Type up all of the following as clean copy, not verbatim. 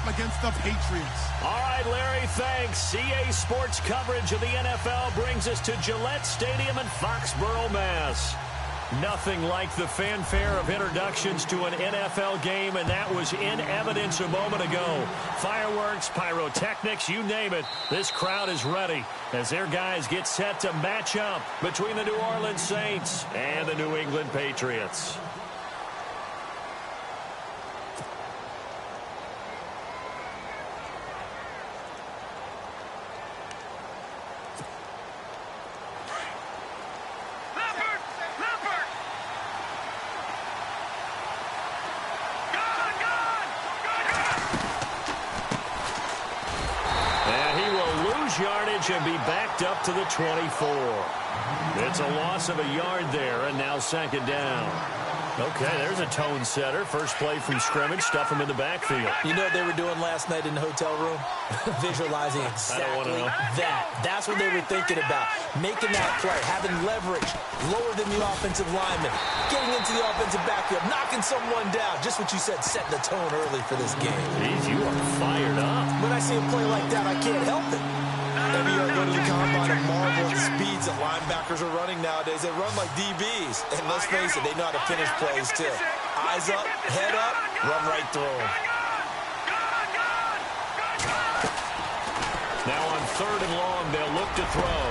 up against the Patriots. All right, Larry, thanks. CA Sports coverage of the NFL brings us to Gillette Stadium in Foxborough, Mass. Nothing like the fanfare of introductions to an NFL game, and that was in evidence a moment ago. Fireworks, pyrotechnics, you name it. This crowd is ready as their guys get set to match up between the New Orleans Saints and the New England Patriots. Yardage and be backed up to the 24. It's a loss of a yard there, and now second down. Okay, there's a tone setter. First play from scrimmage, stuff him in the backfield. You know what they were doing last night in the hotel room? Visualizing exactly that. That's what they were thinking about. Making that play, having leverage, lower than the offensive lineman, getting into the offensive backfield, knocking someone down. Just what you said, setting the tone early for this game. Jeez, you are fired up. When I see a play like that, I can't help it. Every year I go to the combine and marvel at the speeds that linebackers are running nowadays. They run like DBs. And let's face it, they know how to finish plays too. Eyes up, head up, run right through them. Now on third and long, they'll look to throw.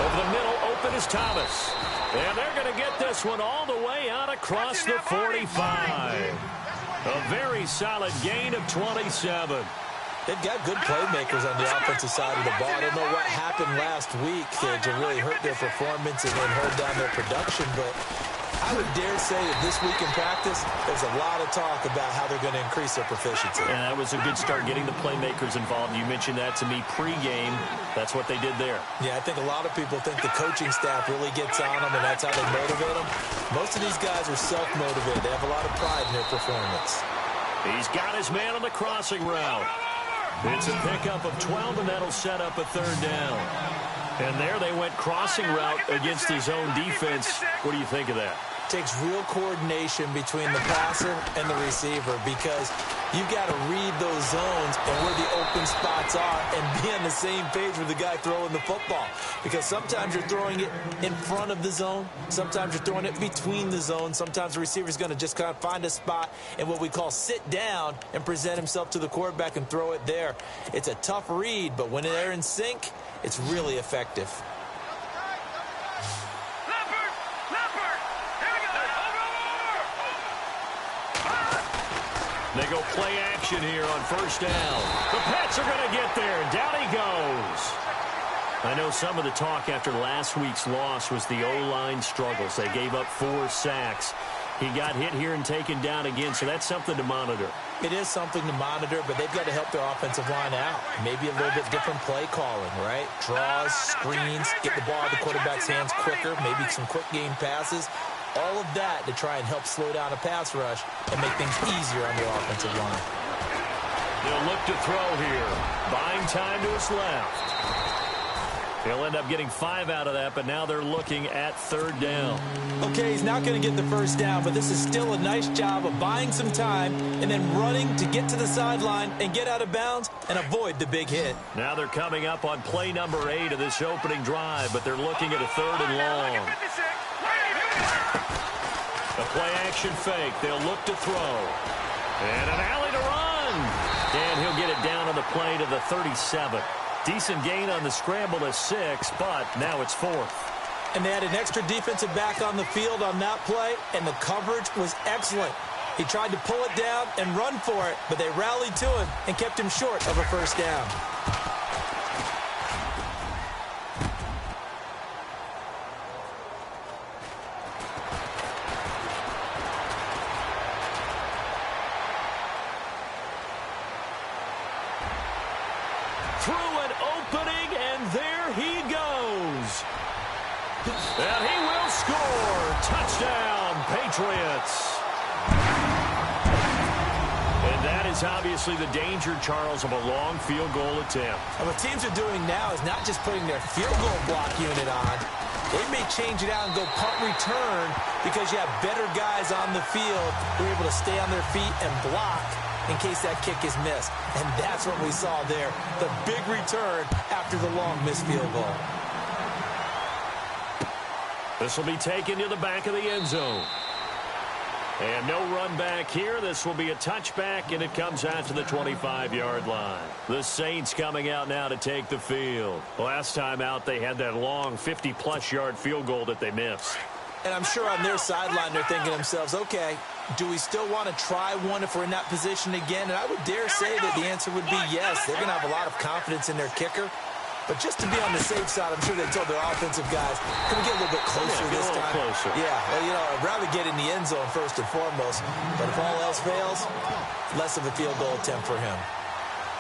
Over the middle, open is Thomas. And they're going to get this one all the way out across the 45. A very solid gain of 27. They've got good playmakers on the offensive side of the ball. I don't know what happened last week to really hurt their performance and then hold down their production, but I would dare say that this week in practice, there's a lot of talk about how they're going to increase their proficiency. And that was a good start, getting the playmakers involved. You mentioned that to me pregame. That's what they did there. Yeah, I think a lot of people think the coaching staff really gets on them, and that's how they motivate them. Most of these guys are self-motivated. They have a lot of pride in their performance. He's got his man on the crossing route. It's a pickup of 12, and that'll set up a third down. And there they went crossing route against his own defense. What do you think of that? Takes real coordination between the passer and the receiver because you've got to read those zones and where the open spots are and be on the same page with the guy throwing the football. Because sometimes you're throwing it in front of the zone. Sometimes you're throwing it between the zones. Sometimes the receiver's going to just kind of find a spot and what we call sit down and present himself to the quarterback and throw it there. It's a tough read, but when they're in sync, it's really effective. They go play action here on first down. The Pats are going to get there. Down he goes. I know some of the talk after last week's loss was the O-line struggles. They gave up 4 sacks. He got hit here and taken down again, so that's something to monitor. It is something to monitor, but they've got to help their offensive line out. Maybe a little bit different play calling, right? Draws, screens, get the ball out of the quarterback's hands quicker, maybe some quick game passes. All of that to try and help slow down a pass rush and make things easier on the offensive line. They'll look to throw here. Buying time to his left. They'll end up getting 5 out of that, but now they're looking at third down. Okay, he's not going to get the first down, but this is still a nice job of buying some time and then running to get to the sideline and get out of bounds and avoid the big hit. Now they're coming up on play number 8 of this opening drive, but they're looking at a third and long. A play-action fake. They'll look to throw. And an alley to run. And he'll get it down on the play to the 37. Decent gain on the scramble to 6, but now it's 4th. And they had an extra defensive back on the field on that play, and the coverage was excellent. He tried to pull it down and run for it, but they rallied to him and kept him short of a first down. Through an opening, and there he goes. And he will score. Touchdown, Patriots. And that is obviously the danger, Charles, of a long field goal attempt. And what teams are doing now is not just putting their field goal block unit on. They may change it out and go punt return because you have better guys on the field who are able to stay on their feet and block. in case that kick is missed. And that's what we saw there, the big return after the long missed field goal. This will be taken to the back of the end zone. And no run back here. This will be a touchback, and it comes out to the 25-yard line. The Saints coming out now to take the field. Last time out, they had that long 50-plus yard field goal that they missed. And I'm sure on their sideline they're thinking to themselves, okay, do we still want to try one if we're in that position again? And I would dare say that the answer would be yes. They're going to have a lot of confidence in their kicker. But just to be on the safe side, I'm sure they told their offensive guys, can we get a little bit closer this time? Closer. Yeah, well, you know, I'd rather get in the end zone first and foremost. But if all else fails, less of a field goal attempt for him.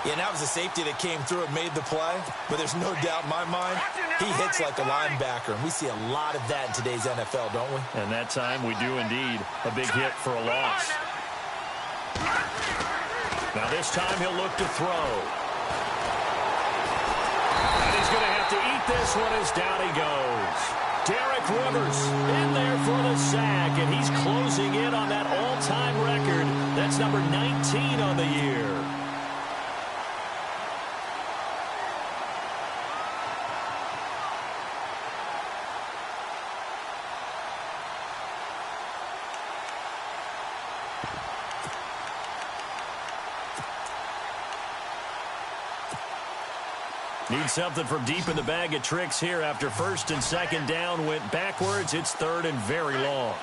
Yeah, and that was a safety that came through and made the play. But there's no doubt in my mind, he hits like a linebacker. And we see a lot of that in today's NFL, don't we? And that time we do indeed. A big hit for a loss. Now this time he'll look to throw. He's going to have to eat this one as down he goes. Derek Rivers in there for the sack, and he's closing in on that all-time record. That's number 19 on the year. Need something from deep in the bag of tricks here after first and second down went backwards. It's third and very long.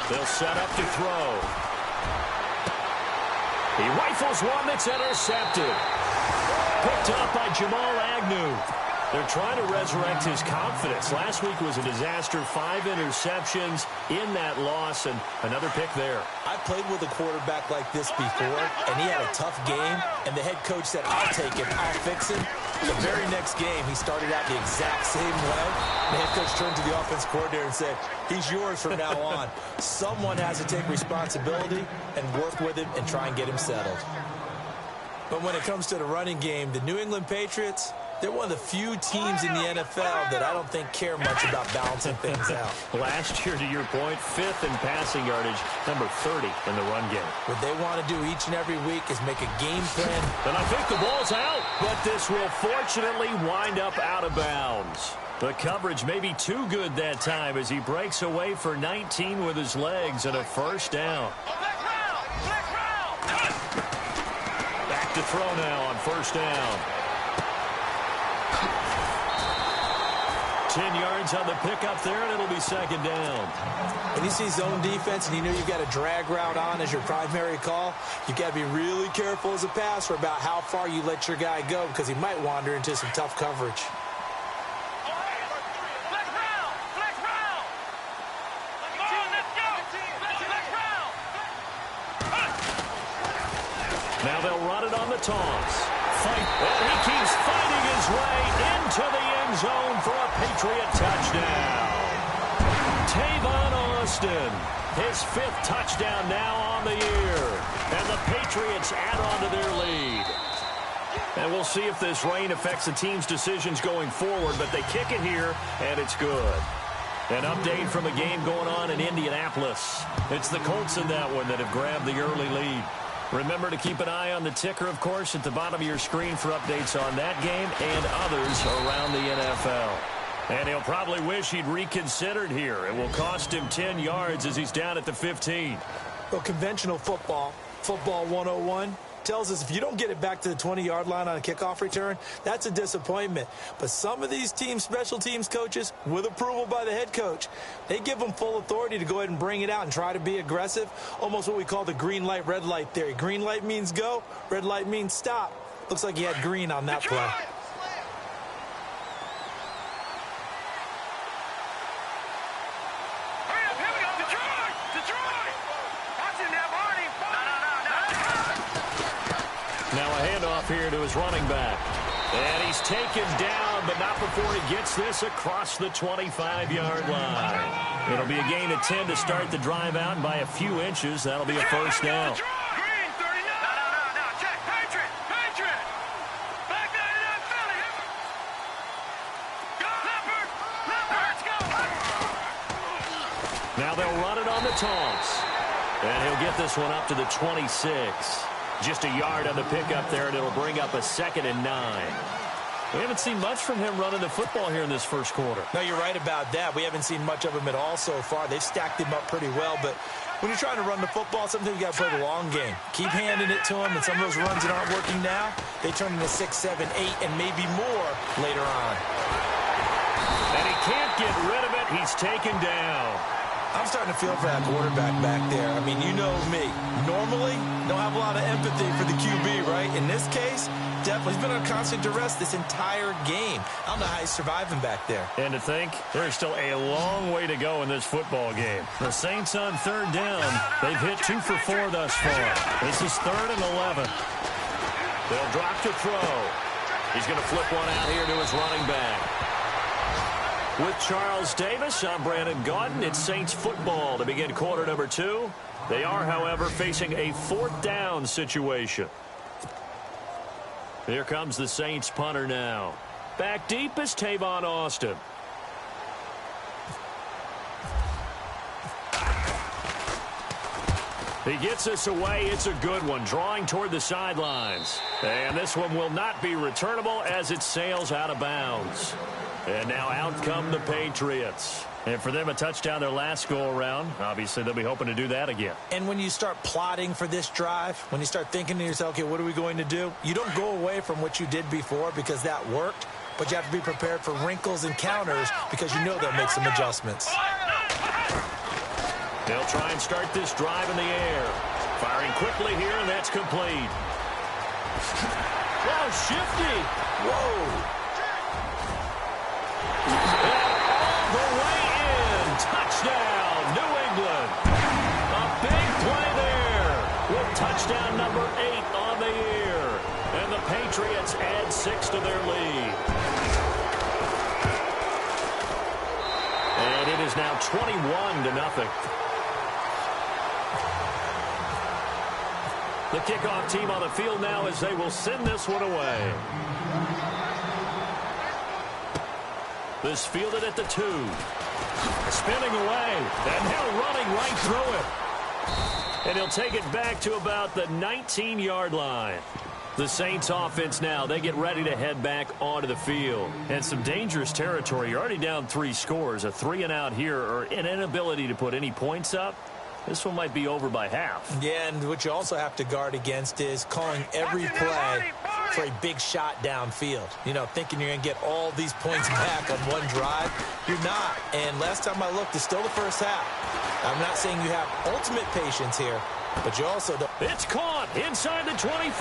They'll set up to throw. He rifles one that's intercepted. Picked up by Jamal Agnew. They're trying to resurrect his confidence. Last week was a disaster. 5 interceptions in that loss, and another pick there. I played with a quarterback like this before, and he had a tough game, and the head coach said, I'll take it, I'll fix him. The very next game, he started out the exact same way. The head coach turned to the offense coordinator and said, he's yours from now on. Someone has to take responsibility and work with him and try and get him settled. But when it comes to the running game, the New England Patriots, they're one of the few teams in the NFL that I don't think care much about balancing things out. Last year, to your point, 5th in passing yardage, number 30 in the run game. What they want to do each and every week is make a game plan. And I think the ball's out, but this will fortunately wind up out of bounds. The coverage may be too good that time as he breaks away for 19 with his legs and a first down. Back to throw now on first down. 10 yards on the pickup there, and it'll be second down. When you see zone defense and you know you've got a drag route on as your primary call, you've got to be really careful as a passer about how far you let your guy go because he might wander into some tough coverage. Now they'll run it on the toss. And he keeps fighting his way into the end zone for a Patriot touchdown. Tavon Austin, his 5th touchdown now on the year. And the Patriots add on to their lead. And we'll see if this rain affects the team's decisions going forward, but they kick it here, and it's good. An update from a game going on in Indianapolis. It's the Colts in that one that have grabbed the early lead. Remember to keep an eye on the ticker, of course, at the bottom of your screen for updates on that game and others around the NFL. And he'll probably wish he'd reconsidered here. It will cost him 10 yards as he's down at the 15. Well, conventional football 101, tells us if you don't get it back to the 20-yard line on a kickoff return, that's a disappointment. But some of these teams, special teams coaches, with approval by the head coach, they give them full authority to go ahead and bring it out and try to be aggressive, almost what we call the green light, red light theory. Green light means go, red light means stop. Looks like he had green on that play. Now a handoff here to his running back. And he's taken down, but not before he gets this across the 25-yard line. It'll be a gain of 10 to start the drive out, and by a few inches, that'll be a first down. Now they'll run it the toss. And he'll get this one up to the 26. Just a yard on the pickup there, and it'll bring up a 2nd and 9. We haven't seen much from him running the football here in this first quarter. No, you're right about that. We haven't seen much of him at all so far. They've stacked him up pretty well, but when you're trying to run the football, sometimes you got to play the long game. Keep handing it to him, and some of those runs that aren't working now, they turn into 6, 7, 8, and maybe more later on. And he can't get rid of it. He's taken down. I'm starting to feel for that quarterback back there. I mean, you know me. Normally, don't have a lot of empathy for the QB, right? In this case, definitely. He's been on constant duress this entire game. I don't know how he's surviving back there. And to think, there's still a long way to go in this football game. The Saints on 3rd down. They've hit 2 for 4 thus far. This is 3rd and 11. They'll drop to throw. He's going to flip one out here to his running back. With Charles Davis, I'm Brandon Gaudin. It's Saints football to begin quarter number 2. They are, however, facing a 4th down situation. Here comes the Saints punter now. Back deep is Tavon Austin. He gets this away. It's a good one, drawing toward the sidelines. And this one will not be returnable as it sails out of bounds. And now out come the Patriots. And for them, a touchdown their last go-around. Obviously, they'll be hoping to do that again. And when you start plotting for this drive, when you start thinking to yourself, okay, what are we going to do? You don't go away from what you did before because that worked, but you have to be prepared for wrinkles and counters because you know they'll make some adjustments. They'll try and start this drive in the air. Firing quickly here, and that's complete. Oh, shifty. Whoa. And all the way in. Touchdown, New England. A big play there with touchdown number 8 on the year. And the Patriots add 6 to their lead. And it is now 21-0. The kickoff team on the field now as they will send this one away. This fielded at the 2. Spinning away. And now running right through it. And he'll take it back to about the 19-yard line. The Saints offense now, they get ready to head back onto the field. And some dangerous territory. You're already down 3 scores. A 3-and-out here or an inability to put any points up. This one might be over by half. Yeah, and what you also have to guard against is calling every play for a big shot downfield. You know, thinking you're going to get all these points back on one drive. You're not. And last time I looked, it's still the first half. I'm not saying you have ultimate patience here, but you also don't. It's caught inside the 25.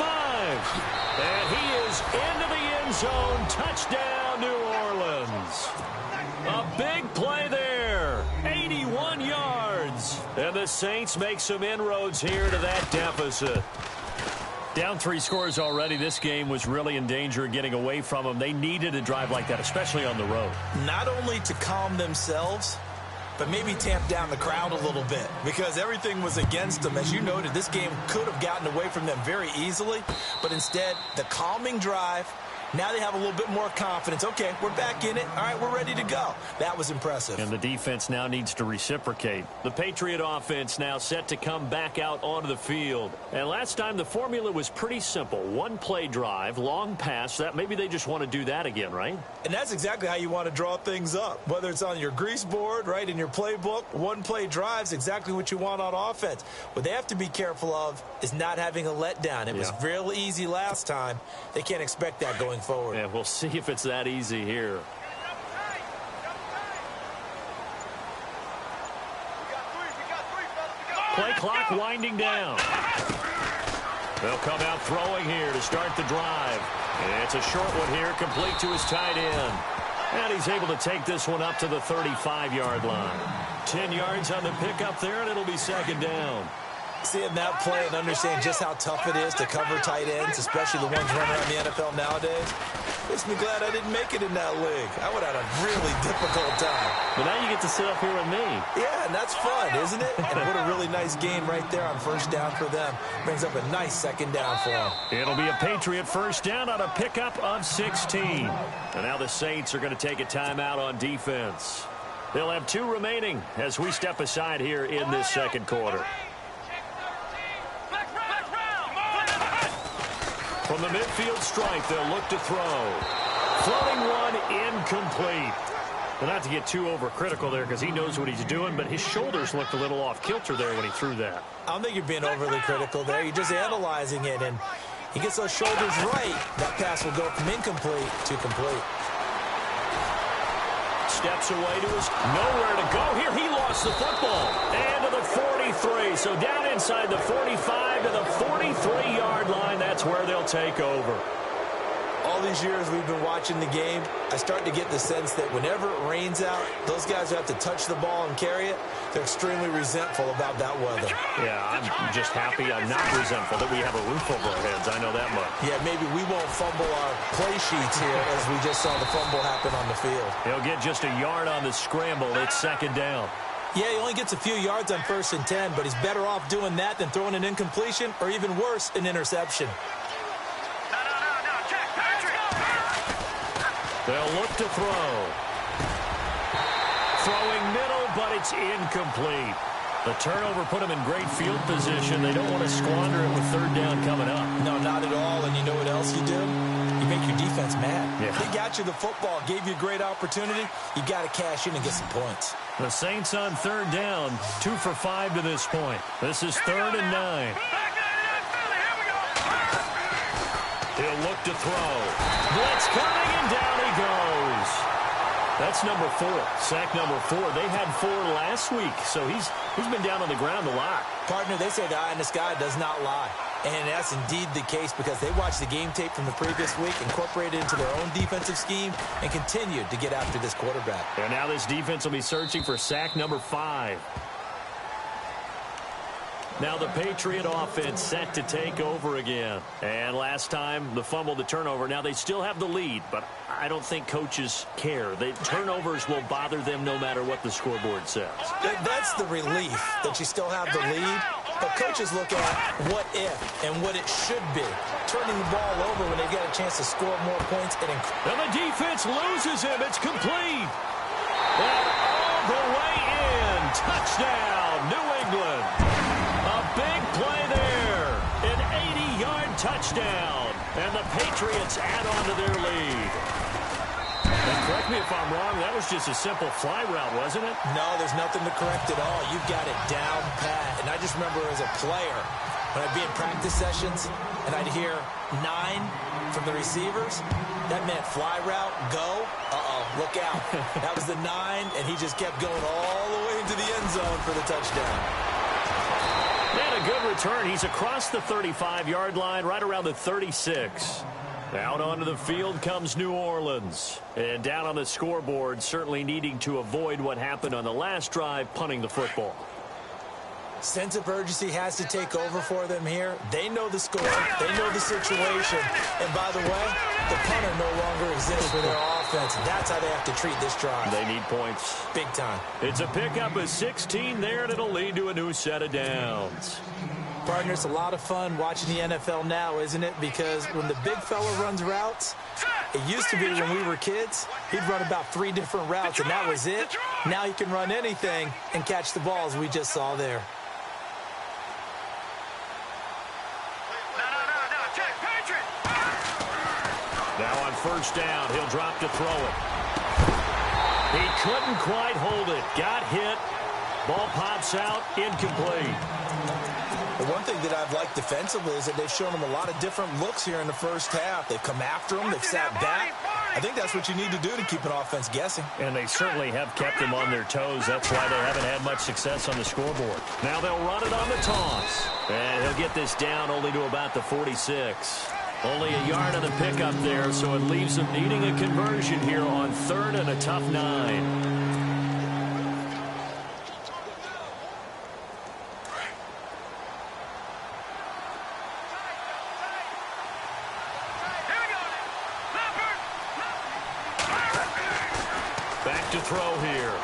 And he is into the end zone. Touchdown, New Orleans. A big play there. 81 yards. And the Saints make some inroads here to that deficit. Down 3 scores already. This game was really in danger of getting away from them. They needed a drive like that, especially on the road. Not only to calm themselves, but maybe tamp down the crowd a little bit because everything was against them. As you noted, this game could have gotten away from them very easily, but instead, the calming drive, now they have a little bit more confidence. Okay, we're back in it. All right, we're ready to go. That was impressive. And the defense now needs to reciprocate. The Patriot offense now set to come back out onto the field. And last time, the formula was pretty simple. 1-play drive, long pass. That maybe they just want to do that again, right? And that's exactly how you want to draw things up. Whether it's on your grease board, right, in your playbook, 1-play drives exactly what you want on offense. What they have to be careful of is not having a letdown. It was real easy last time. They can't expect that going forward. Yeah, we'll see if it's that easy here. Play clock winding down. They'll come out throwing here to start the drive. It's a short one here, complete to his tight end. And he's able to take this one up to the 35-yard line. 10 yards on the pickup there, and it'll be 2nd down. Seeing that play and understand just how tough it is to cover tight ends, especially the ones running around the NFL nowadays, makes me glad I didn't make it in that league. I would have had a really difficult time. But now you get to sit up here with me. Yeah, and that's fun, isn't it? And what a really nice game right there on 1st down for them. Brings up a nice 2nd down for them. It'll be a Patriot 1st down on a pickup of 16. And now the Saints are going to take a timeout on defense. They'll have 2 remaining as we step aside here in this second quarter. From the midfield stripe, they'll look to throw. Floating one, incomplete. Well, not to get too overcritical there because he knows what he's doing, but his shoulders looked a little off kilter there when he threw that. I don't think you're being overly critical there. You're just analyzing it, and he gets those shoulders right. That pass will go from incomplete to complete. Steps away to his nowhere to go. Here he lost the football. And to the 43. So down inside the 45 to the 43-yard line. That's where they'll take over. All these years we've been watching the game, I start to get the sense that whenever it rains out, those guys who have to touch the ball and carry it, they're extremely resentful about that weather. Yeah, I'm just happy I'm not resentful that we have a roof over our heads. I know that much. Yeah, maybe we won't fumble our play sheets here as we just saw the fumble happen on the field. He'll get just a yard on the scramble. It's second down. Yeah, he only gets a few yards on 1st and 10, but he's better off doing that than throwing an incompletion or even worse, an interception. They'll look to throw. Throwing middle, but it's incomplete. The turnover put them in great field position. They don't want to squander it with 3rd down coming up. No, not at all. And you know what else you do? You make your defense mad. Yeah. They got you the football, gave you a great opportunity. You got to cash in and get some points. The Saints on 3rd down, 2 for 5 to this point. This is 3rd and 9. He'll look to throw. Blitz coming, and down he goes. That's number 4, sack number 4. They had 4 last week, so he's been down on the ground a lot. Partner, they say the eye in the sky does not lie. And that's indeed the case because they watched the game tape from the previous week, incorporated it into their own defensive scheme, and continued to get after this quarterback. And now this defense will be searching for sack number 5. Now the Patriot offense set to take over again. And last time, the fumble, the turnover. Now they still have the lead, but I don't think coaches care. Turnovers will bother them no matter what the scoreboard says. That's the relief that you still have the lead. But coaches look at what if and what it should be. Turning the ball over when they get a chance to score more points. And the defense loses him. It's complete. And all the way in. Touchdown, New England. Big play there, an 80-yard touchdown, and the Patriots add on to their lead. And correct me if I'm wrong, that was just a simple fly route, wasn't it? No, there's nothing to correct at all. You've got it down pat. And I just remember as a player, when I'd be in practice sessions, and I'd hear 9 from the receivers, that meant fly route, go, look out. That was the 9, and he just kept going all the way into the end zone for the touchdown. And a good return. He's across the 35-yard line, right around the 36. Out onto the field comes New Orleans. And down on the scoreboard, certainly needing to avoid what happened on the last drive, punting the football. Sense of urgency has to take over for them here. They know the score. They know the situation. And by the way, the punter no longer exists for their offense. That's how they have to treat this drive. They need points. Big time. It's a pickup of 16 there, and it'll lead to a new set of downs. Partner, it's a lot of fun watching the NFL now, isn't it? Because when the big fella runs routes, it used to be when we were kids, he'd run about 3 different routes, and that was it. Now he can run anything and catch the balls we just saw there. Now on 1st down, he'll drop to throw it. He couldn't quite hold it. Got hit. Ball pops out. Incomplete. The one thing that I've liked defensively is that they've shown him a lot of different looks here in the first half. They've come after him. They've sat back. I think that's what you need to do to keep an offense guessing. And they certainly have kept them on their toes. That's why they haven't had much success on the scoreboard. Now they'll run it on the toss. And he'll get this down only to about the 46. Only a yard on the pickup there, so it leaves them needing a conversion here on 3rd and a tough 9. Back to throw here.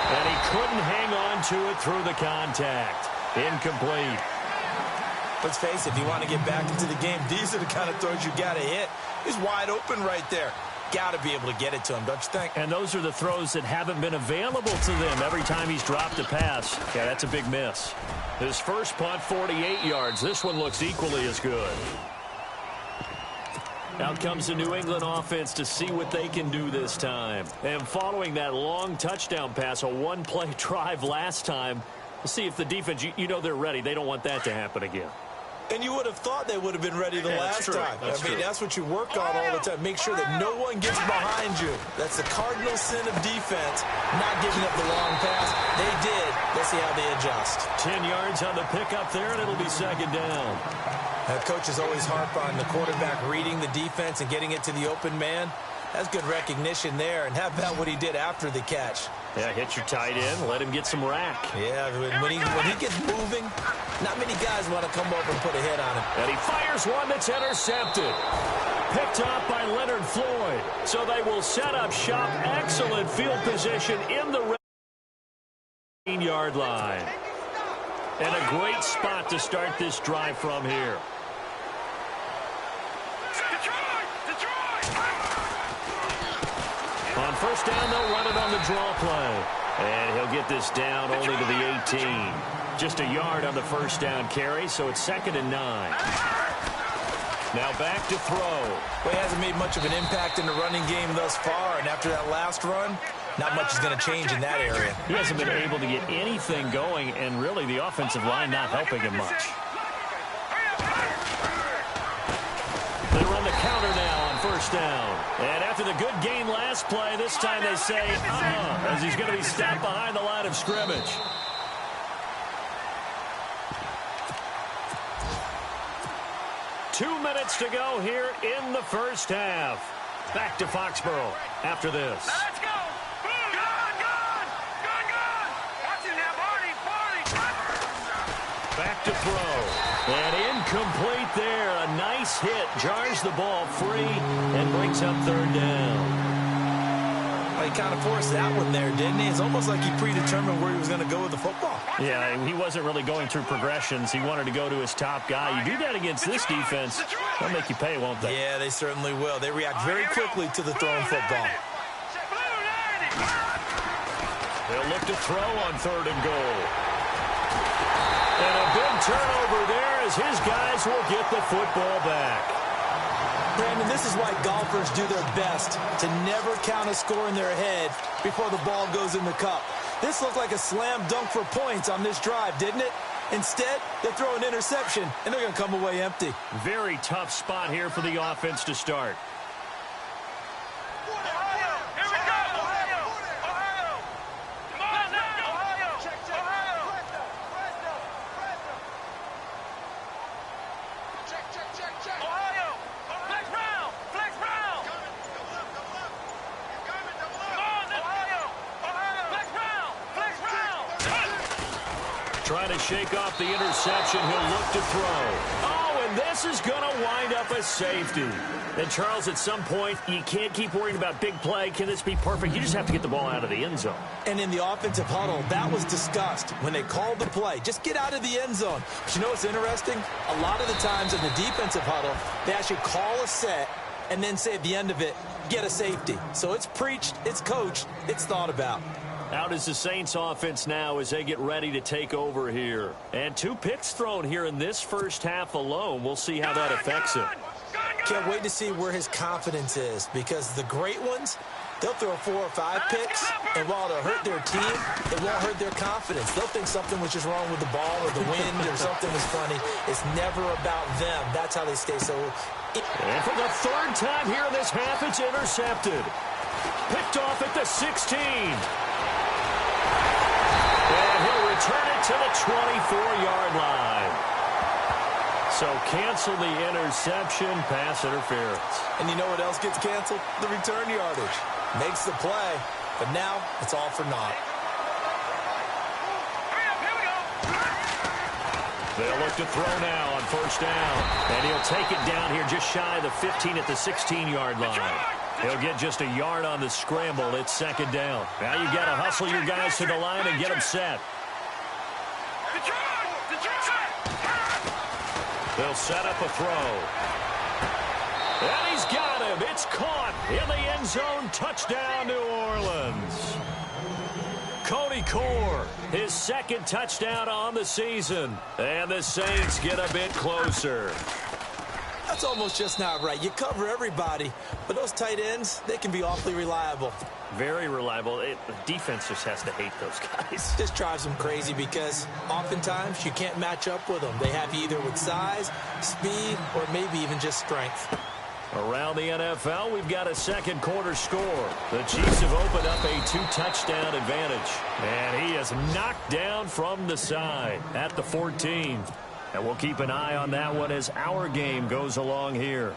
And he couldn't hang on to it through the contact. Incomplete. Let's face it, if you want to get back into the game, these are the kind of throws you got to hit. He's wide open right there. got to be able to get it to him, don't you think? And those are the throws that haven't been available to them every time he's dropped a pass. Yeah, that's a big miss. His first punt, 48 yards. This one looks equally as good. Out comes the New England offense to see what they can do this time. And following that long touchdown pass, a one-play drive last time, we'll see if the defense, you know they're ready. They don't want that to happen again. And you would have thought they would have been ready the last time. That's what you work on all the time. Make sure that no one gets behind you. That's the cardinal sin of defense, not giving up the long pass. They did. Let's see how they adjust. 10 yards on the pickup there, and it'll be second down. Coaches always harp on the quarterback reading the defense and getting it to the open man. That's good recognition there. And how about what he did after the catch? Yeah, hit your tight end, let him get some rack. Yeah, when he gets moving, not many guys want to come over and put a hit on him. And he fires one that's intercepted. Picked up by Leonard Floyd. So they will set up shop. Excellent field position in the 15-yard line. And a great spot to start this drive from here. On first down, they'll run it on the draw play. And he'll get this down only to the 18. Just a yard on the first down carry, so it's 2nd and 9. Now back to throw. Well, he hasn't made much of an impact in the running game thus far, and after that last run, not much is going to change in that area. He hasn't been able to get anything going, and really the offensive line not helping him much. They run the counter now on first down. And after the good game last play, this time they say, as he's going to be stopped behind the line of scrimmage. Two minutes to go here in the first half. Back to Foxborough after this. Let's go. Back to throw. And incomplete there. A nice hit. Jars the ball free and brings up third down. Well, he kind of forced that one there, didn't he? It's almost like he predetermined where he was going to go with the football. Yeah, he wasn't really going through progressions. He wanted to go to his top guy. You do that against this defense, they'll make you pay, won't they? Yeah, they certainly will. They react very quickly to the thrown football. They'll look to throw on 3rd and goal. And a big turnover there as his guys will get the football back. Brandon, this is why golfers do their best to never count a score in their head before the ball goes in the cup. This looked like a slam dunk for points on this drive, didn't it? Instead, they throw an interception, and they're going to come away empty. Very tough spot here for the offense to start. Trying to shake off the interception. He'll look to throw. Oh, and this is going to wind up a safety. And, Charles, at some point, you can't keep worrying about big play. Can this be perfect? You just have to get the ball out of the end zone. And in the offensive huddle, that was discussed when they called the play. Just get out of the end zone. But you know what's interesting? A lot of the times in the defensive huddle, they actually call a set and then say at the end of it, get a safety. So it's preached, it's coached, it's thought about. Out is the Saints offense now as they get ready to take over here. And 2 picks thrown here in this first half alone. We'll see how that affects him. Can't wait to see where his confidence is, because the great ones, they'll throw 4 or 5 picks, and while they'll hurt their team, it won't hurt their confidence. They'll think something was just wrong with the ball or the wind or something was funny. It's never about them. That's how they stay so... And for the 3rd time here in this half, it's intercepted. Picked off at the 16. And he'll return it to the 24-yard line. So cancel the interception, pass interference. And you know what else gets canceled? The return yardage. Makes the play, but now it's all for naught. They'll look to throw now on first down. And he'll take it down here just shy of the 15 at the 16-yard line. He'll get just a yard on the scramble. It's 2nd down. Now you've got to hustle your guys to the line and get them set. They'll set up a throw. And he's got it. him. It's caught in the end zone. Touchdown, New Orleans. Cody Core, his second touchdown on the season. And the Saints get a bit closer. That's almost just not right. You cover everybody, but those tight ends, they can be awfully reliable. Very reliable. The defense just has to hate those guys. Just drives them crazy because oftentimes you can't match up with them. They have you either with size, speed, or maybe even just strength. Around the NFL, we've got a second quarter score. The Chiefs have opened up a 2-touchdown advantage. And he is knocked down from the side at the 14. And we'll keep an eye on that one as our game goes along here.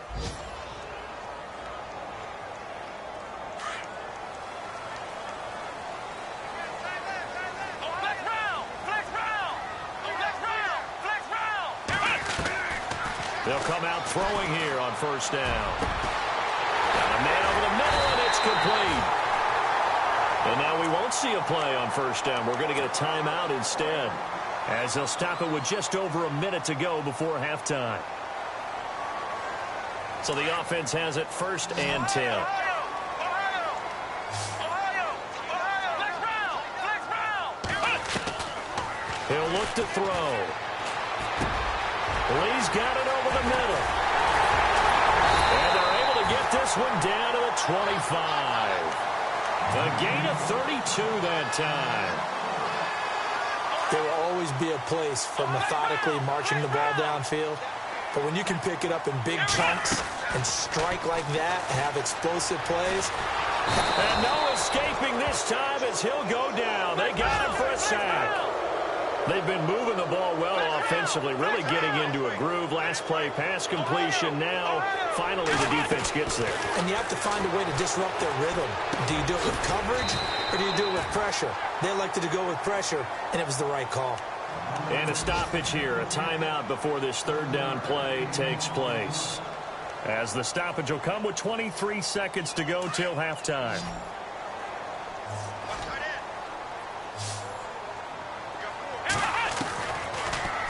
They'll come out throwing here on first down. Got a man over the middle, and it's complete. And now we won't see a play on first down. We're going to get a timeout instead, as they'll stop it with just over a minute to go before halftime. So the offense has it 1st and 10. He'll look to throw. Lee's got it over the middle. And they're able to get this one down to the 25. A gain of 32 that time. There will always be a place for methodically marching the ball downfield. But when you can pick it up in big chunks and strike like that and have explosive plays. And no escaping this time as he'll go down. They got him for a sack. They've been moving the ball well offensively, really getting into a groove. Last play, pass completion. Now, finally, the defense gets there. And you have to find a way to disrupt their rhythm. Do you do it with coverage or do you do it with pressure? They elected to go with pressure, and it was the right call. And a stoppage here, a timeout before this third down play takes place. As the stoppage will come with 23 seconds to go till halftime.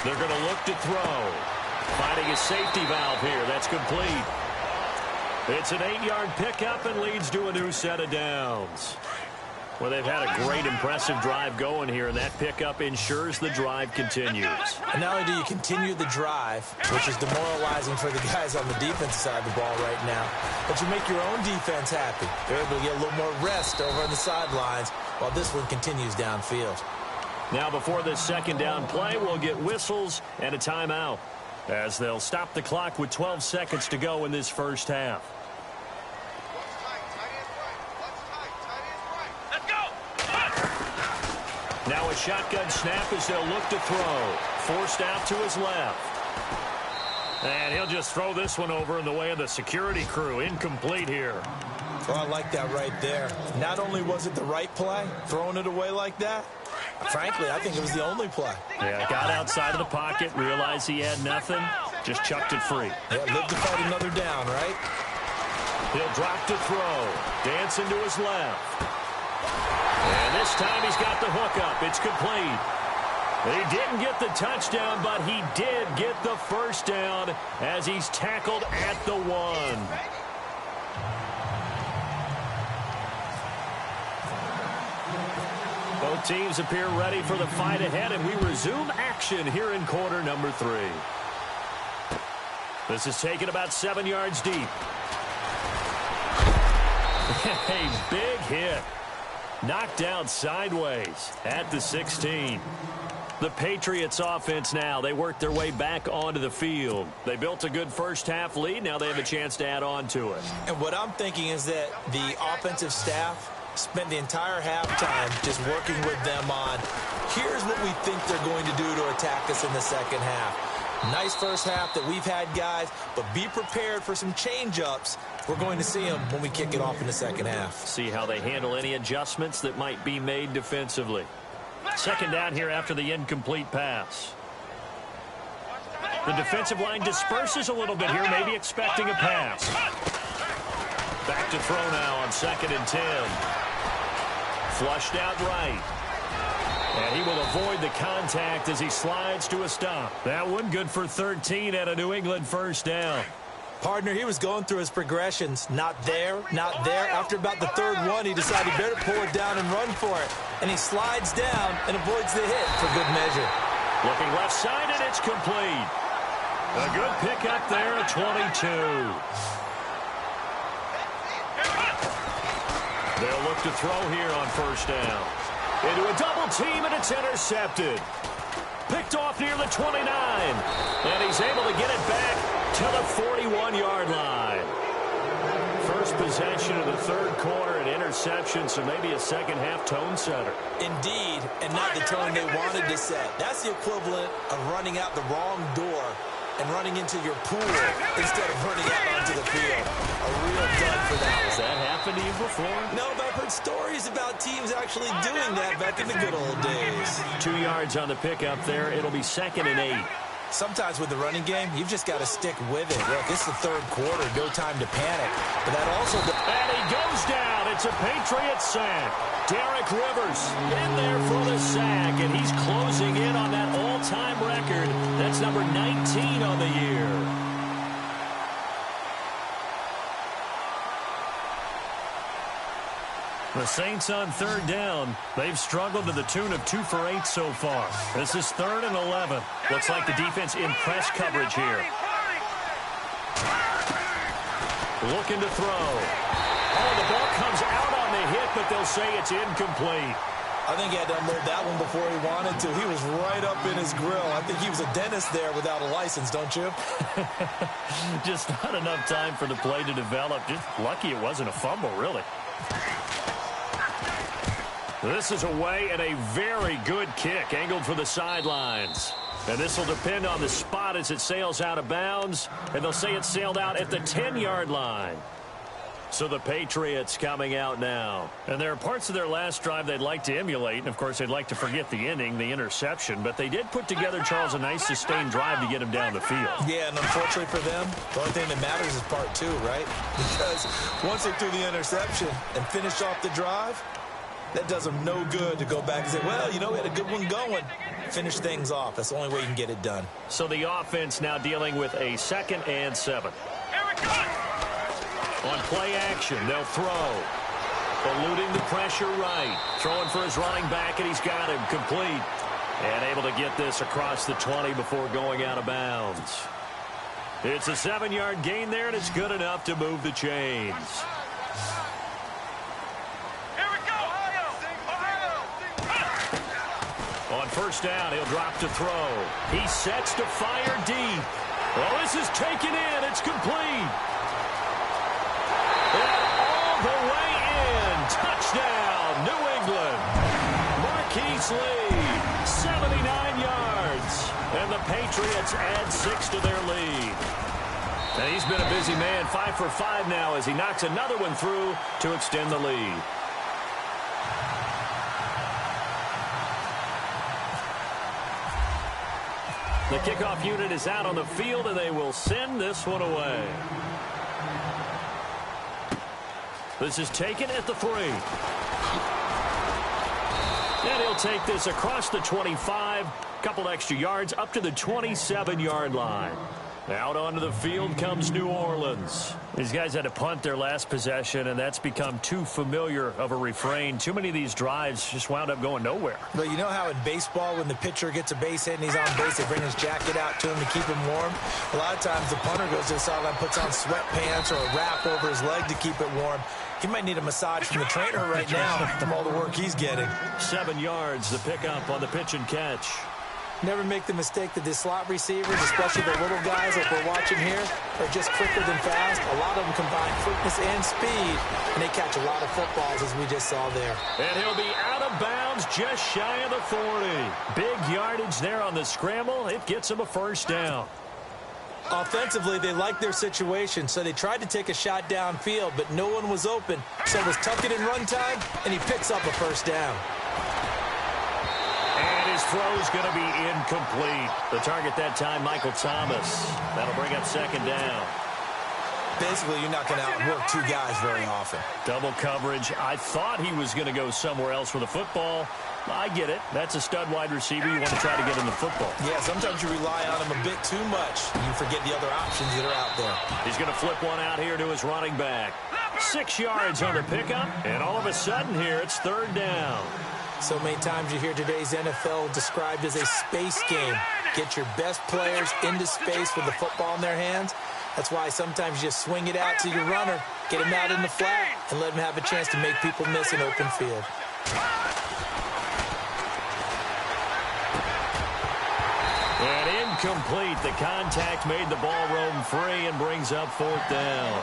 They're going to look to throw. Finding a safety valve here. That's complete. It's an 8-yard pickup and leads to a new set of downs. Well, they've had a great, impressive drive going here, and that pickup ensures the drive continues. And not only do you continue the drive, which is demoralizing for the guys on the defensive side of the ball right now, but you make your own defense happy. They're able to get a little more rest over on the sidelines while this one continues downfield. Now, before this second down play, we'll get whistles and a timeout, as they'll stop the clock with 12 seconds to go in this first half. Now a shotgun snap as they'll look to throw. Forced out to his left. And he'll just throw this one over in the way of the security crew. Incomplete here. Well, I like that right there. Not only was it the right play, throwing it away like that, frankly, I think it was the only play. Yeah, got outside of the pocket, realized he had nothing, just chucked it free. Yeah, live to fight another down, right? He'll drop to throw. Dancing to his left. And this time he's got the hook up. It's complete. He didn't get the touchdown, but he did get the first down as he's tackled at the 1. Both teams appear ready for the fight ahead, and we resume action here in quarter number 3. This is taken about 7 yards deep. A big hit. Knocked down sideways at the 16. The Patriots offense now, they worked their way back onto the field. They built a good first half lead. Now they have a chance to add on to it. And what I'm thinking is that the offensive staff spent the entire halftime just working with them on, here's what we think they're going to do to attack us in the second half. Nice first half that we've had, guys, but be prepared for some change-ups. We're going to see them when we kick it off in the second half. See how they handle any adjustments that might be made defensively. Second down here after the incomplete pass. The defensive line disperses a little bit here, maybe expecting a pass. Back to throw now on 2nd and 10. Flushed out right. And he will avoid the contact as he slides to a stop. That one good for 13 at a New England first down. Partner, he was going through his progressions. Not there, not there. After about the third one, he decided he better pull it down and run for it. And he slides down and avoids the hit for good measure. Looking left side, and it's complete. A good pickup there at 22. They'll look to throw here on first down. Into a double team, and it's intercepted. Picked off near the 29. And he's able to get it back to the 41-yard line. First possession of the third quarter, an interception, so maybe a second-half tone setter. Indeed, and not the tone they wanted to set. That's the equivalent of running out the wrong door and running into your pool instead of running out onto the field. A real dud for that. Has that happened to you before? No, but I've heard stories about teams actually doing that back in the good old days. 2 yards on the pickup there. It'll be 2nd and 8. Sometimes with the running game, you've just got to stick with it. Look, this is the third quarter. No time to panic. But that also... And he goes down. It's a Patriot sack. Derek Rivers in there for the sack, and he's closing in on that all-time record. That's number 19 on the year. The Saints on third down. They've struggled to the tune of 2 for 8 so far. This is 3rd and 11. Looks like the defense in press coverage here. Looking to throw. Oh, the ball comes out on the hit, but they'll say it's incomplete. I think he had to unload that one before he wanted to. He was right up in his grill. I think he was a dentist there without a license, don't you? Just not enough time for the play to develop. Just lucky it wasn't a fumble, really. This is away and a very good kick, angled for the sidelines. And this will depend on the spot as it sails out of bounds. And they'll say it sailed out at the 10-yard line. So the Patriots coming out now. And there are parts of their last drive they'd like to emulate. And, of course, they'd like to forget the inning, the interception. But they did put together, Charles, a nice sustained drive to get him down the field. Yeah, and unfortunately for them, the only thing that matters is part 2, right? Because once they threw the interception and finished off the drive, that does them no good to go back and say, well, you know, we had a good one going. Finish things off. That's the only way you can get it done. So the offense now dealing with a 2nd and 7. On play action, they'll throw. Eluding the pressure right. Throwing for his running back, and he's got him complete. And able to get this across the 20 before going out of bounds. It's a 7-yard gain there, and it's good enough to move the chains. On first down, he'll drop to throw. He sets to fire deep. Well, this is taken in. It's complete. And all the way in. Touchdown, New England. Marquise Lee, 79 yards. And the Patriots add 6 to their lead. And he's been a busy man, 5 for 5 now as he knocks another one through to extend the lead. The kickoff unit is out on the field, and they will send this one away. This is taken at the 3. And he'll take this across the 25, couple extra yards, up to the 27-yard line. Out onto the field comes New Orleans. These guys had to punt their last possession, and that's become too familiar of a refrain. Too many of these drives just wound up going nowhere. But you know how in baseball, when the pitcher gets a base hit and he's on base, they bring his jacket out to him to keep him warm? A lot of times the punter goes to the sideline, puts on sweatpants or a wrap over his leg to keep it warm. He might need a massage from the trainer right now from all the work he's getting. 7 yards, the pickup on the pitch and catch. Never make the mistake that the slot receivers, especially the little guys like we're watching here, are just quicker than fast. A lot of them combine quickness and speed, and they catch a lot of footballs, as we just saw there. And he'll be out of bounds just shy of the 40. Big yardage there on the scramble. It gets him a first down. Offensively, they liked their situation, so they tried to take a shot downfield, but no one was open. So it was tuck it in run time, and he picks up a first down. And his throw's going to be incomplete. The target that time, Michael Thomas. That'll bring up second down. Basically, you're not going to outwork two guys very often. Double coverage. I thought he was going to go somewhere else with the football. I get it. That's a stud wide receiver. You want to try to get him the football. Yeah, sometimes you rely on him a bit too much. You forget the other options that are out there. He's going to flip one out here to his running back. 6 yards on the pickup, and all of a sudden here, it's third down. So many times you hear today's NFL described as a space game. Get your best players into space with the football in their hands. That's why sometimes you just swing it out to your runner, get him out in the flat, and let him have a chance to make people miss an open field. And incomplete. The contact made the ball roam free and brings up fourth down.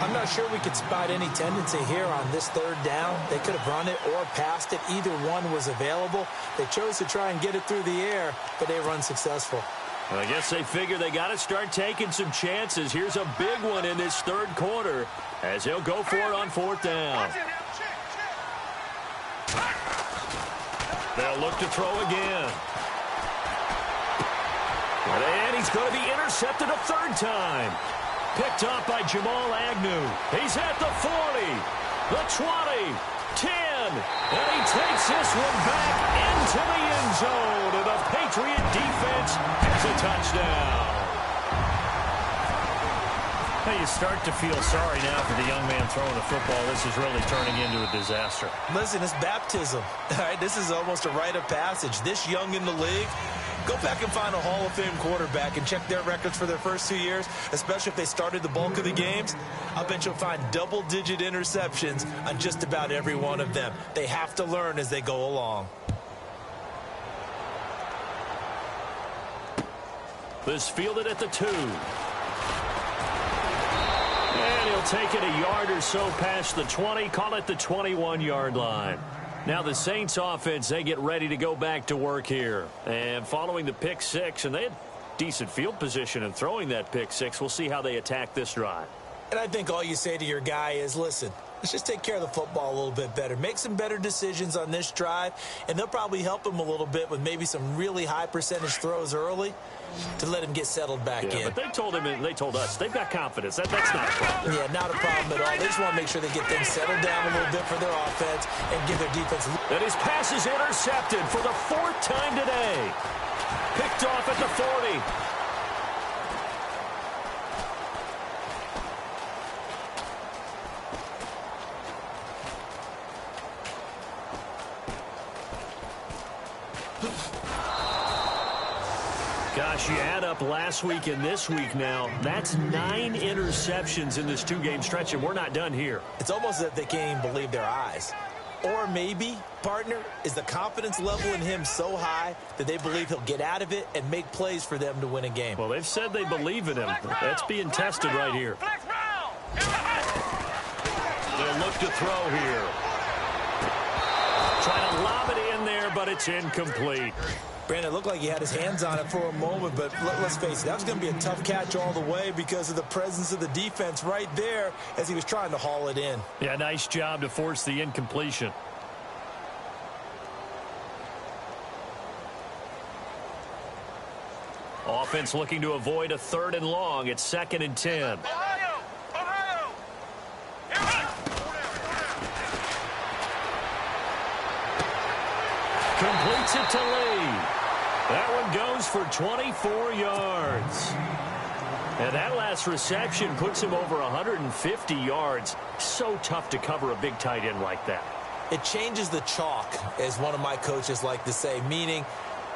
I'm not sure we could spot any tendency here on this third down. They could have run it or passed it. Either one was available. They chose to try and get it through the air, but they were unsuccessful. Well, I guess they figure they got to start taking some chances. Here's a big one in this third quarter as he'll go for it on fourth down. They'll look to throw again. And he's going to be intercepted a third time. Picked off by Jamal Agnew. He's at the 40, the 20, 10, and he takes this one back into the end zone, and the Patriot defense has a touchdown. Hey, you start to feel sorry now for the young man throwing the football. This is really turning into a disaster. Listen, it's baptism. All right, this is almost a rite of passage. This young in the league, go back and find a Hall of Fame quarterback and check their records for their first 2 years, especially if they started the bulk of the games. I bet you'll find double-digit interceptions on just about every one of them. They have to learn as they go along. This fielded at the 2. And he'll take it a yard or so past the 20, call it the 21-yard line. Now the Saints offense, they get ready to go back to work here. And following the pick six, and they had decent field position in throwing that pick six, we'll see how they attack this drive. And I think all you say to your guy is, listen, let's just take care of the football a little bit better. Make some better decisions on this drive, and they'll probably help him a little bit with maybe some really high percentage throws early to let him get settled back in. But they told him and they told us they've got confidence. That's not a problem. Yeah, not a problem at all. They just want to make sure they get things settled down a little bit for their offense and give their defense. And his pass is intercepted for the 4th time today. Picked off at the 40. Gosh, you add up last week and this week now, that's 9 interceptions in this 2-game stretch, and we're not done here. It's almost as if they can't even believe their eyes. Or maybe, partner, is the confidence level in him so high that they believe he'll get out of it and make plays for them to win a game. Well, they've said they believe in him. That's being tested right here. They'll look to throw here. Trying to lob it in there, but it's incomplete. Brandon, it looked like he had his hands on it for a moment, but let's face it, that was going to be a tough catch all the way because of the presence of the defense right there as he was trying to haul it in. Yeah, nice job to force the incompletion. Offense looking to avoid a 3rd and long. It's 2nd and 10. Completes it to Lee. That one goes for 24 yards. And that last reception puts him over 150 yards. So tough to cover a big tight end like that. It changes the chalk, as one of my coaches like to say, meaning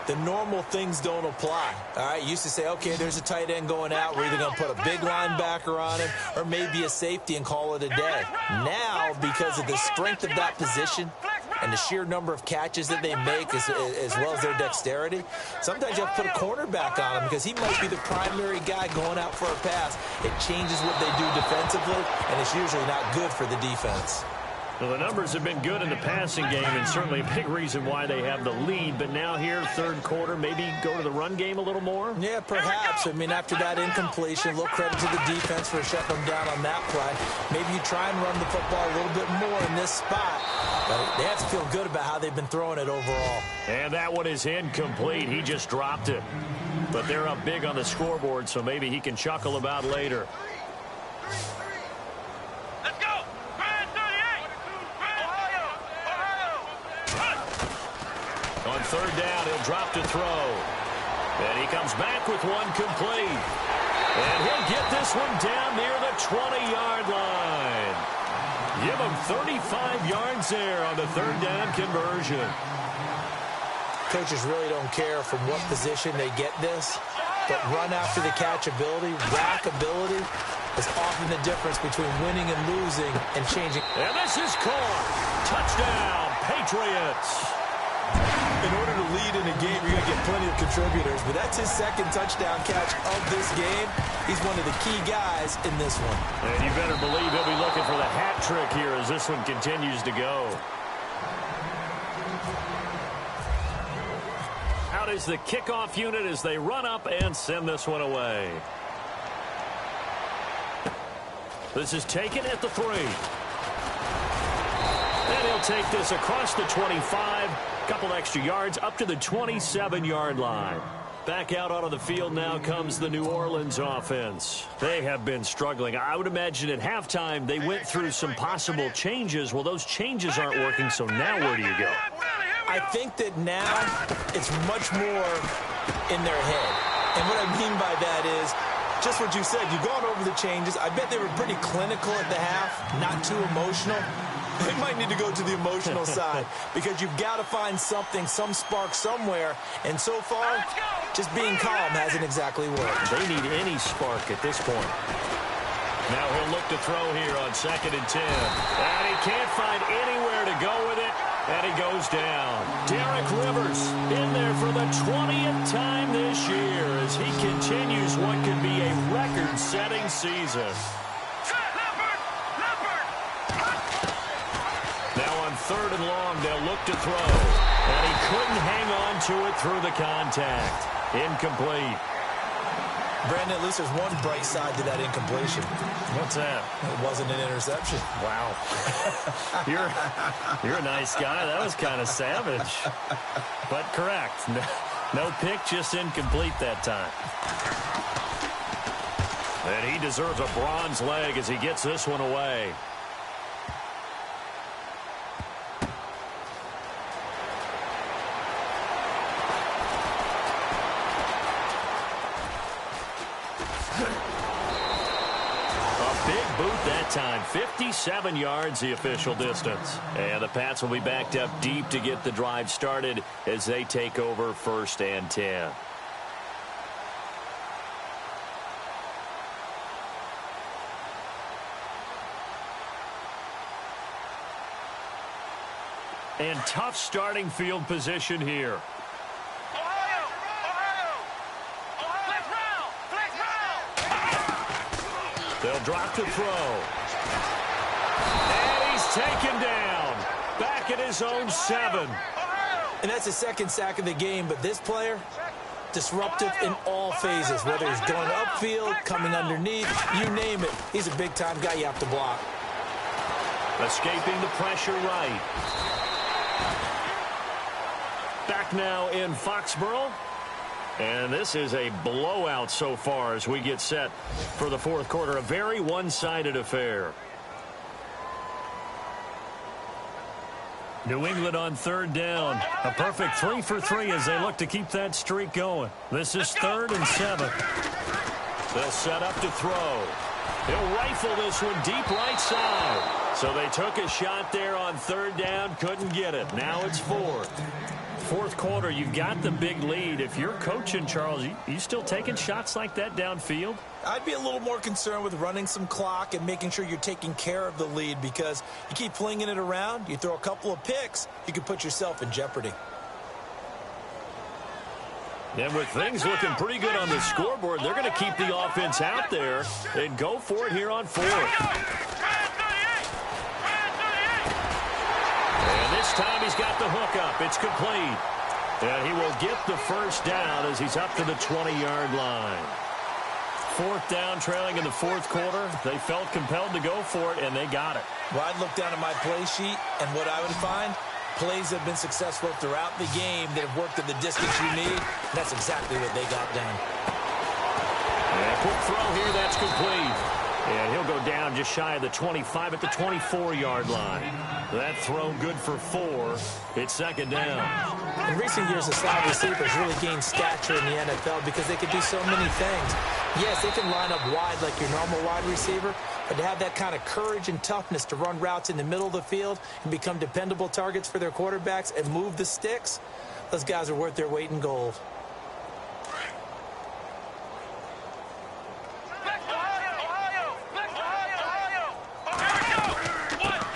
the normal things don't apply. All right, used to say, okay, there's a tight end going out. We're either going to put a big linebacker on him or maybe a safety and call it a day. Now, because of the strength of that position and the sheer number of catches that they make as well as their dexterity, sometimes you have to put a cornerback on him because he might be the primary guy going out for a pass. It changes what they do defensively, and it's usually not good for the defense. Well, the numbers have been good in the passing game, and certainly a big reason why they have the lead. But now here, third quarter, maybe go to the run game a little more? Yeah, perhaps. I mean, after that incompletion, a little credit to the defense for shutting them down on that play. Maybe you try and run the football a little bit more in this spot. But they have to feel good about how they've been throwing it overall. And that one is incomplete. He just dropped it. But they're up big on the scoreboard, so maybe he can chuckle about later. Let's go. Grand 38. Ohio. On third down, he'll drop to throw. And he comes back with one complete. And he'll get this one down near the 20-yard line. Give him 35 yards there on the third down conversion. Coaches really don't care from what position they get this, but run after the catch ability, rack ability is often the difference between winning and losing and changing. And this is caught. Touchdown, Patriots. In order to lead in a game, you're going to get plenty of contributors, but that's his second touchdown catch of this game. He's one of the key guys in this one. And you better believe he'll be looking for the hat trick here as this one continues to go. Out is the kickoff unit as they run up and send this one away. This is taken at the 3. And he'll take this across the 25. Couple extra yards up to the 27-yard line. Back out onto the field now comes the New Orleans offense. They have been struggling. I would imagine at halftime they went through some possible changes. Well, those changes aren't working, so now where do you go? I think that now it's much more in their head. And what I mean by that is just what you said. You've gone over the changes. I bet they were pretty clinical at the half, not too emotional. They might need to go to the emotional side because you've got to find something, some spark somewhere. And so far, just being calm hasn't exactly worked. They need any spark at this point. Now he'll look to throw here on 2nd and 10. And he can't find anywhere to go with it. And he goes down. Derek Rivers in there for the 20th time this year as he continues what could be a record-setting season. Now on 3rd and long, they'll look to throw. And he couldn't hang on to it through the contact. Incomplete. Brandon, at least there's one bright side to that incompletion. What's that? It wasn't an interception. Wow. You're a nice guy. That was kind of savage. But correct. No pick, just incomplete that time. And he deserves a bronze leg as he gets this one away. Time 57 yards the official distance, and the Pats will be backed up deep to get the drive started as they take over 1st and 10. And tough starting field position here. They'll drop to throw. And he's taken down. Back at his own 7. And that's the second sack of the game, but this player, disruptive in all phases, whether he's going upfield, coming underneath, you name it. He's a big-time guy you have to block. Escaping the pressure right. Back now in Foxborough. And this is a blowout so far as we get set for the 4th quarter. A very one-sided affair. New England on 3rd down. A perfect 3 for 3 as they look to keep that streak going. This is 3rd and 7. They'll set up to throw. He'll rifle this one deep right side. So they took a shot there on 3rd down, couldn't get it. Now it's 4th. 4th quarter, you've got the big lead. If you're coaching, Charles, you still taking shots like that downfield? I'd be a little more concerned with running some clock and making sure you're taking care of the lead because you keep flinging it around, you throw a couple of picks, you can put yourself in jeopardy. And with things looking pretty good on the scoreboard, they're going to keep the offense out there and go for it here on 4th. This time he's got the hook up. It's complete. And he will get the first down as he's up to the 20-yard line. 4th down, trailing in the 4th quarter. They felt compelled to go for it, and they got it. Well, I'd look down at my play sheet, and what I would find, plays have been successful throughout the game that have worked in the distance you need. That's exactly what they got done. And a quick throw here, that's complete. And he'll go down just shy of the 25 at the 24-yard line. That throw good for 4. It's second down. In recent years, the slot receivers really gained stature in the NFL because they can do so many things. Yes, they can line up wide like your normal wide receiver, but to have that kind of courage and toughness to run routes in the middle of the field and become dependable targets for their quarterbacks and move the sticks, those guys are worth their weight in gold.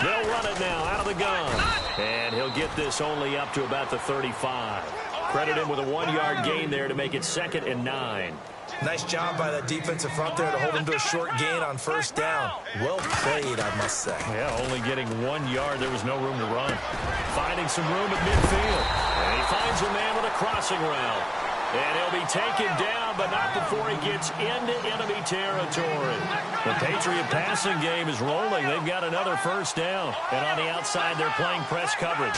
They'll run it now out of the gun. And he'll get this only up to about the 35. Credit him with a 1-yard gain there to make it 2nd and 9. Nice job by that defensive front there to hold him to a short gain on first down. Well played, I must say. Yeah, only getting 1 yard. There was no room to run. Finding some room at midfield. And he finds a man with a crossing route. And he'll be taken down, but not before he gets into enemy territory. The Patriot passing game is rolling. They've got another first down. And on the outside, they're playing press coverage.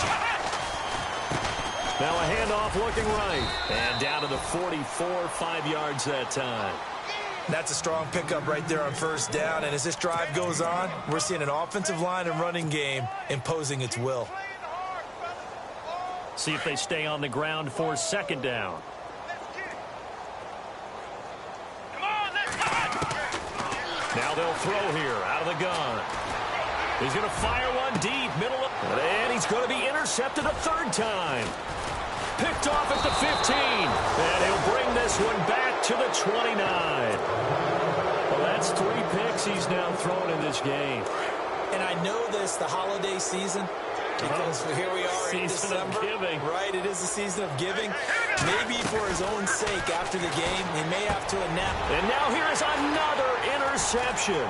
Now a handoff looking right. And down to the 44, 5 yards that time. That's a strong pickup right there on first down. And as this drive goes on, we're seeing an offensive line and running game imposing its will. See if they stay on the ground for second down. Now they'll throw here out of the gun. He's going to fire one deep, middle of, and he's going to be intercepted a third time. Picked off at the 15, and he'll bring this one back to the 29. Well, that's 3 picks he's now thrown in this game. And I know this, the holiday season, because here we are in December. Season of giving. Right, it is the season of giving. Maybe for his own sake after the game, he may have to announce. And now here's another interception.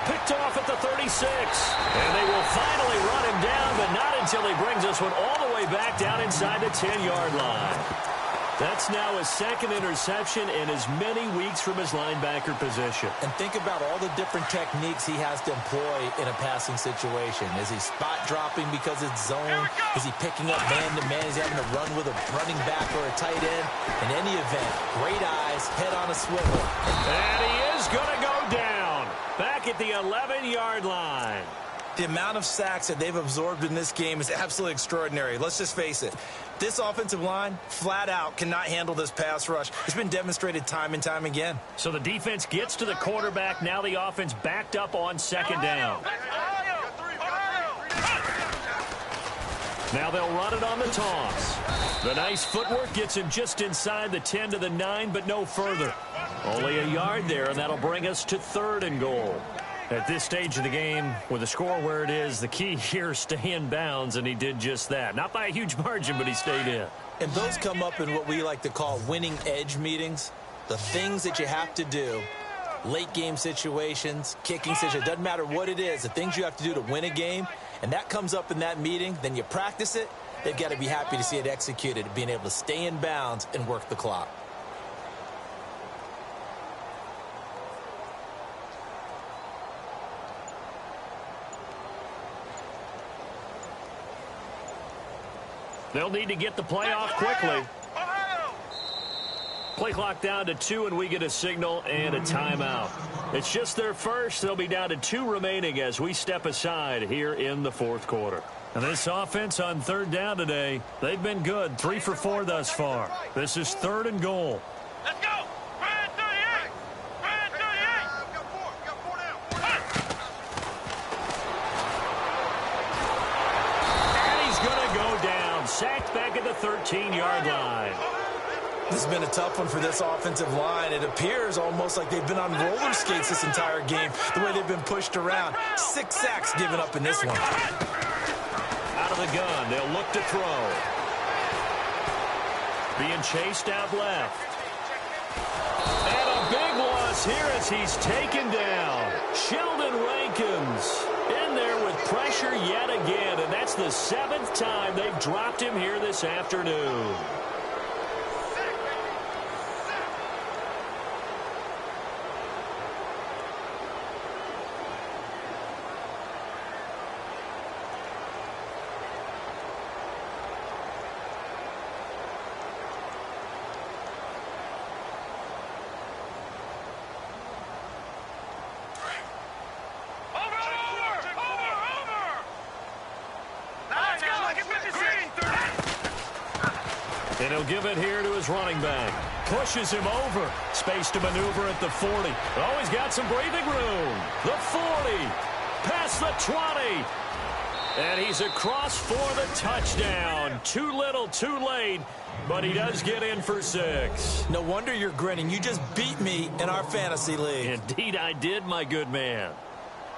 Picked off at the 36. And they will finally run him down, but not until he brings this one all the way back down inside the 10-yard line. That's now his 2nd interception in as many weeks from his linebacker position. And think about all the different techniques he has to employ in a passing situation. Is he spot dropping because it's zone? Is he picking up man-to-man? Is he having to run with a running back or a tight end? In any event, great eyes, head on a swivel. And he is going to go down. Back at the 11-yard line. The amount of sacks that they've absorbed in this game is absolutely extraordinary. Let's just face it. This offensive line, flat out, cannot handle this pass rush. It's been demonstrated time and time again. So the defense gets to the quarterback. Now the offense backed up on second down. Now they'll run it on the toss. The nice footwork gets him just inside the 10 to the 9, but no further. Only a yard there, and that'll bring us to 3rd and goal. At this stage of the game, with the score where it is, the key here, stay in bounds, and he did just that. Not by a huge margin, but he stayed in. And those come up in what we like to call winning edge meetings. The things that you have to do, late game situations, kicking situations, doesn't matter what it is, the things you have to do to win a game, and that comes up in that meeting, then you practice it, they've got to be happy to see it executed, being able to stay in bounds and work the clock. They'll need to get the play off quickly. Play clock down to 2, and we get a signal and a timeout. It's just their first. They'll be down to 2 remaining as we step aside here in the 4th quarter. And this offense on 3rd down today, they've been good. 3 for 4 thus far. This is 3rd and goal. Let's go! Brand 38! Brand 38! Got 4 down. And he's going to go down. Sacked back at the 13-yard line. This has been a tough one for this offensive line. It appears almost like they've been on roller skates this entire game, the way they've been pushed around. 6 sacks given up in this one. Out of the gun, they'll look to throw. Being chased out left. And a big loss here as he's taken down. Sheldon Rankins in there with pressure yet again, and that's the 7th time they've dropped him here this afternoon. And he'll give it here to his running back. Pushes him over. Space to maneuver at the 40. Oh, he's got some breathing room. The 40. Past the 20. And he's across for the touchdown. Too little, too late. But he does get in for 6. No wonder you're grinning. You just beat me in our fantasy league. Indeed I did, my good man.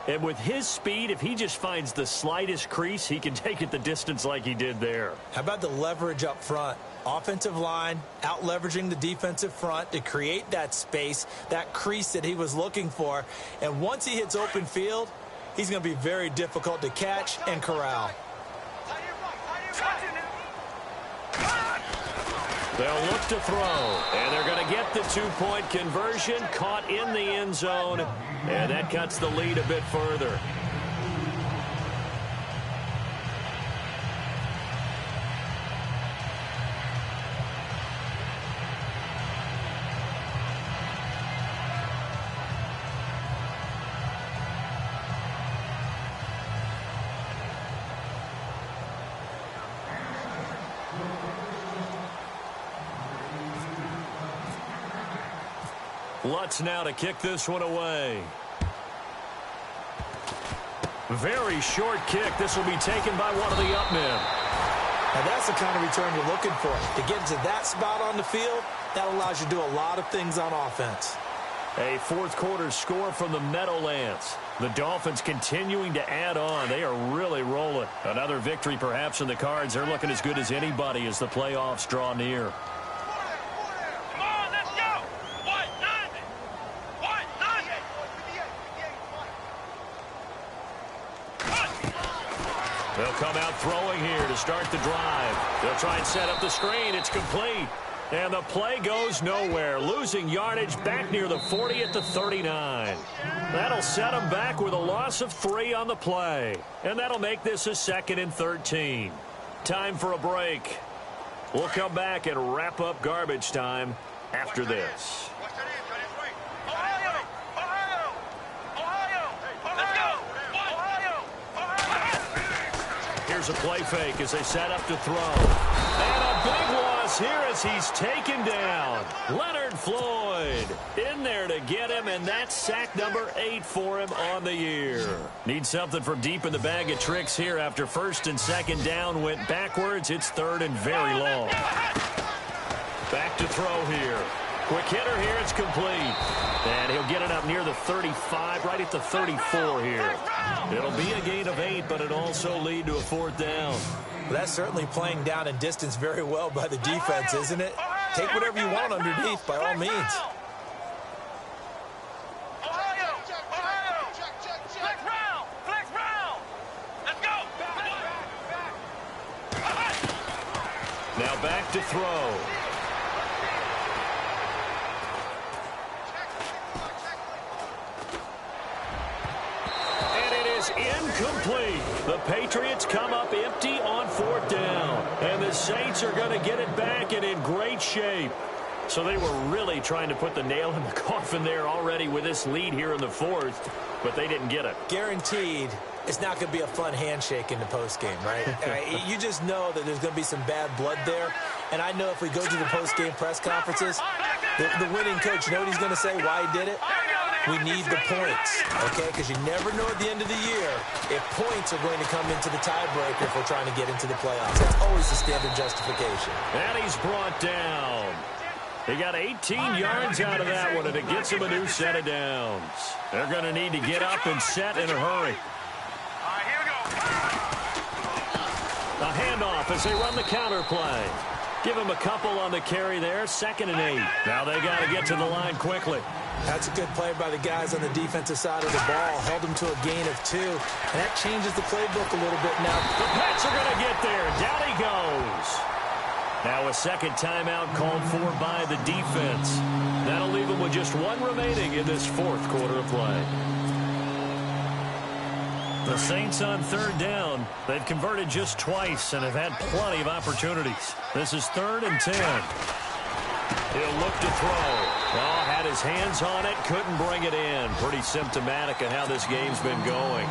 And with his speed, if he just finds the slightest crease, he can take it the distance like he did there. How about the leverage up front? Offensive line out-leveraging the defensive front to create that space, that crease that he was looking for. And once he hits open field, he's going to be very difficult to catch and corral. They'll look to throw, and they're going to get the 2-point conversion, caught in the end zone, and that cuts the lead a bit further. Lutz now to kick this one away. Very short kick. This will be taken by one of the up men. Now that's the kind of return you're looking for. To get to that spot on the field, that allows you to do a lot of things on offense. A fourth quarter score from the Meadowlands. The Dolphins continuing to add on. They are really rolling. Another victory perhaps in the cards. They're looking as good as anybody as the playoffs draw near. They'll come out throwing here to start the drive. They'll try and set up the screen. It's complete. And the play goes nowhere. Losing yardage back near the 40 at the 39. That'll set them back with a loss of 3 on the play. And that'll make this a 2nd and 13. Time for a break. We'll come back and wrap up garbage time after this. Here's a play fake as they set up to throw. And a big loss here as he's taken down. Leonard Floyd in there to get him, and that's sack number 8 for him on the year. Need something from deep in the bag of tricks here after 1st and 2nd down went backwards. It's 3rd and very long. Back to throw here. Quick hitter here. It's complete. And he'll get it up near the 35, right at the 34 here. It'll be a gain of 8, but it'll also lead to a 4th down. Well, that's certainly playing down in distance very well by the defense, isn't it? Take whatever you want underneath, by all means. Now back to throw. Incomplete. The Patriots come up empty on 4th down. And the Saints are going to get it back and in great shape. So they were really trying to put the nail in the coffin there already with this lead here in the 4th, but they didn't get it. Guaranteed it's not going to be a fun handshake in the postgame, right? You just know that there's going to be some bad blood there. And I know if we go to the postgame press conferences, the winning coach, you know what he's going to say, why he did it? We need the points, okay? Because you never know at the end of the year if points are going to come into the tiebreaker if we're trying to get into the playoffs. That's always the standard justification. And he's brought down. He got 18 yards out of that one, and it gets him a new set of downs. They're going to need to get up and set in a hurry. A handoff as they run the counter play. Give him a couple on the carry there, 2nd and 8. Now they got to get to the line quickly. That's a good play by the guys on the defensive side of the ball. Held them to a gain of 2. And that changes the playbook a little bit now. The Pats are going to get there. Down he goes. Now a 2nd timeout called for by the defense. That'll leave them with just 1 remaining in this 4th quarter of play. The Saints on 3rd down. They've converted just twice and have had plenty of opportunities. This is 3rd and 10. He'll look to throw. Oh, had his hands on it, couldn't bring it in. Pretty symptomatic of how this game's been going.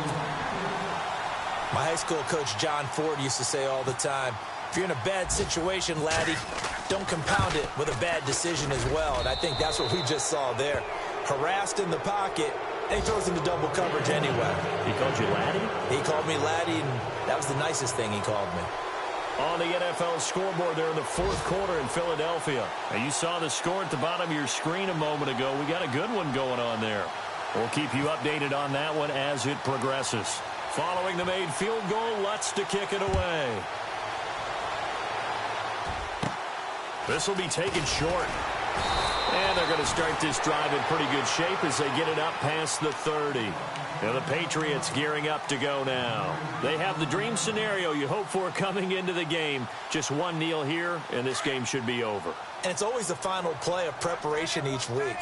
My high school coach, John Ford, used to say all the time, if you're in a bad situation, laddie, don't compound it with a bad decision as well. And I think that's what we just saw there. Harassed in the pocket, and he throws into double coverage anyway. He called you laddie? He called me laddie, and that was the nicest thing he called me. On the NFL scoreboard there in the fourth quarter in Philadelphia. And you saw the score at the bottom of your screen a moment ago. We got a good one going on there. We'll keep you updated on that one as it progresses. Following the made field goal, Lutz to kick it away. This will be taken short. And they're going to start this drive in pretty good shape as they get it up past the 30. Now the Patriots gearing up to go now. They have the dream scenario you hope for coming into the game. Just one kneel here, and this game should be over. And it's always the final play of preparation each week.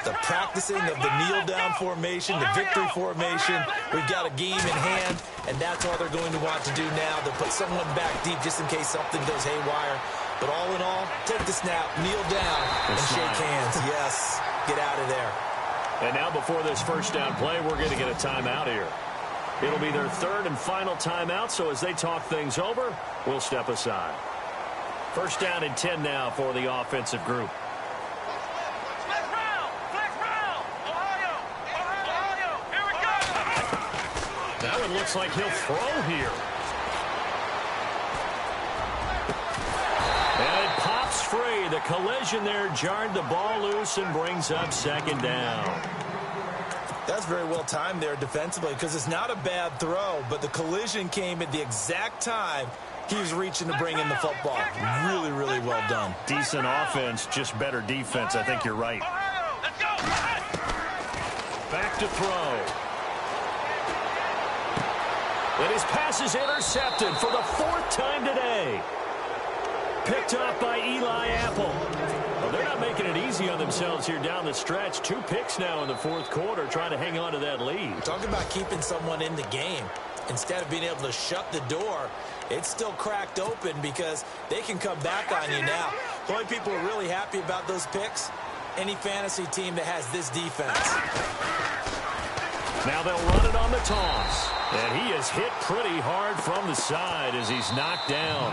The practicing of the kneel-down formation, the victory formation. We've got a game in hand, and that's all they're going to want to do now. They'll put someone back deep just in case something goes haywire. But all in all, take the snap, kneel down, and shake hands. Yes, get out of there. And now before this first down play, we're going to get a timeout here. It'll be their third and final timeout, so as they talk things over, we'll step aside. First down and 10 now for the offensive group. That one looks like he'll throw here. And it pops free. The collision there jarred the ball loose and brings up second down. That's very well timed there defensively because it's not a bad throw, but the collision came at the exact time he was reaching to bring in the football. Really, really well done. Decent offense, just better defense. I think you're right. Back to throw. And his pass is intercepted for the fourth time today. Picked off by Eli Apple. Well, they're not making it easy on themselves here down the stretch. 2 picks now in the fourth quarter, trying to hang on to that lead. Talk about keeping someone in the game. Instead of being able to shut the door, it's still cracked open because they can come back on you now. The only people who are really happy about those picks, any fantasy team that has this defense. Now they'll run it on the toss. And he is hit pretty hard from the side as he's knocked down.